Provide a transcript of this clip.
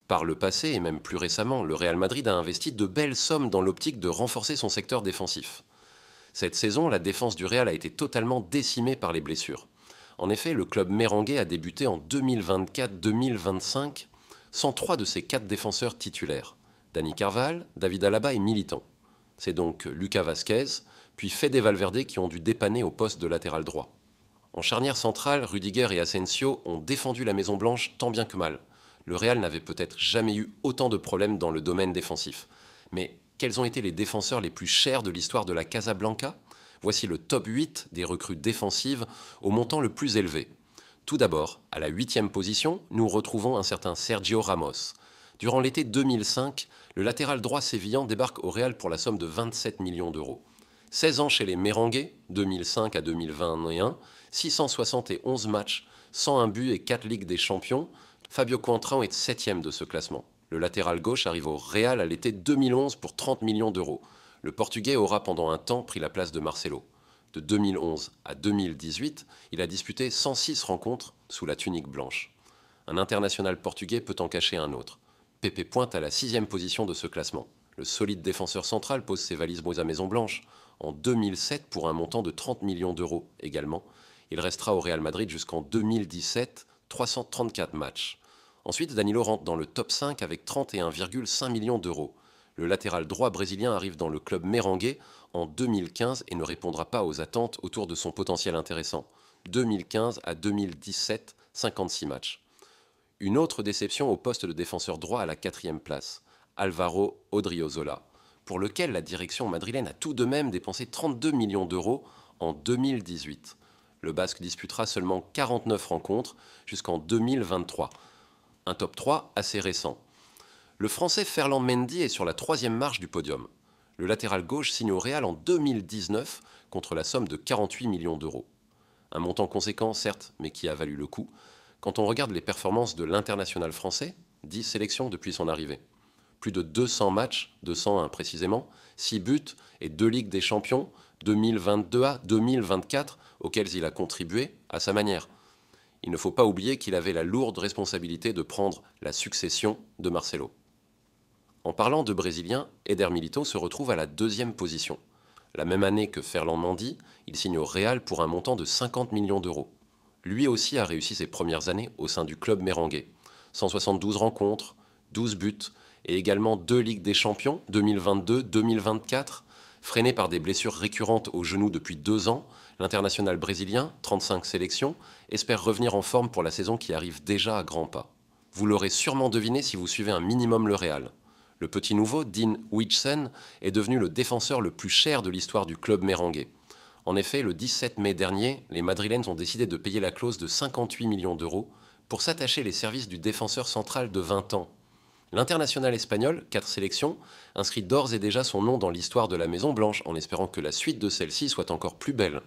Par le passé, et même plus récemment, le Real Madrid a investi de belles sommes dans l'optique de renforcer son secteur défensif. Cette saison, la défense du Real a été totalement décimée par les blessures. En effet, le club merengue a débuté en 2024-2025 sans trois de ses quatre défenseurs titulaires, Dani Carvajal, David Alaba et Militão. C'est donc Lucas Vazquez, puis Fede Valverde qui ont dû dépanner au poste de latéral droit. En charnière centrale, Rudiger et Asensio ont défendu la Maison-Blanche tant bien que mal. Le Real n'avait peut-être jamais eu autant de problèmes dans le domaine défensif. Mais quels ont été les défenseurs les plus chers de l'histoire de la Casablanca? Voici le top 8 des recrues défensives au montant le plus élevé. Tout d'abord, à la 8e position, nous retrouvons un certain Sergio Ramos. Durant l'été 2005, le latéral droit sévillan débarque au Real pour la somme de 27 millions d'euros. 16 ans chez les Merengues, 2005 à 2021, 671 matchs, 101 buts et 4 Ligues des Champions, Fabio Coentrão est 7e de ce classement. Le latéral gauche arrive au Real à l'été 2011 pour 30 millions d'euros. Le Portugais aura pendant un temps pris la place de Marcelo. De 2011 à 2018, il a disputé 106 rencontres sous la tunique blanche. Un international portugais peut en cacher un autre. Pepe pointe à la 6e position de ce classement. Le solide défenseur central pose ses valises à Maison-Blanche en 2007 pour un montant de 30 millions d'euros également. Il restera au Real Madrid jusqu'en 2017, 334 matchs. Ensuite, Danilo rentre dans le top 5 avec 31,5 millions d'euros. Le latéral droit brésilien arrive dans le club merengue en 2015 et ne répondra pas aux attentes autour de son potentiel intéressant. 2015 à 2017, 56 matchs. Une autre déception au poste de défenseur droit à la 4e place, Alvaro Odriozola, pour lequel la direction madrilène a tout de même dépensé 32 millions d'euros en 2018. Le Basque disputera seulement 49 rencontres jusqu'en 2023. Un top 3 assez récent. Le Français Ferland Mendy est sur la 3e marche du podium. Le latéral gauche signe au Real en 2019 contre la somme de 48 millions d'euros. Un montant conséquent, certes, mais qui a valu le coup. Quand on regarde les performances de l'international français, 10 sélections depuis son arrivée. Plus de 200 matchs, 201 précisément, 6 buts et 2 Ligues des Champions, 2022 à 2024, auxquels il a contribué à sa manière. Il ne faut pas oublier qu'il avait la lourde responsabilité de prendre la succession de Marcelo. En parlant de Brésiliens, Éder Militão se retrouve à la 2e position. La même année que Ferland Mendy, il signe au Real pour un montant de 50 millions d'euros. Lui aussi a réussi ses premières années au sein du club merengue. 172 rencontres, 12 buts et également 2 Ligues des Champions 2022-2024. Freiné par des blessures récurrentes au genou depuis 2 ans, l'international brésilien, 35 sélections, espère revenir en forme pour la saison qui arrive déjà à grands pas. Vous l'aurez sûrement deviné si vous suivez un minimum le Real. Le petit nouveau, Dean Huijsen, est devenu le défenseur le plus cher de l'histoire du club merengue. En effet, le 17 mai dernier, les Madrilènes ont décidé de payer la clause de 58 millions d'euros pour s'attacher les services du défenseur central de 20 ans. L'international espagnol, 4 sélections, inscrit d'ores et déjà son nom dans l'histoire de la Maison-Blanche en espérant que la suite de celle-ci soit encore plus belle.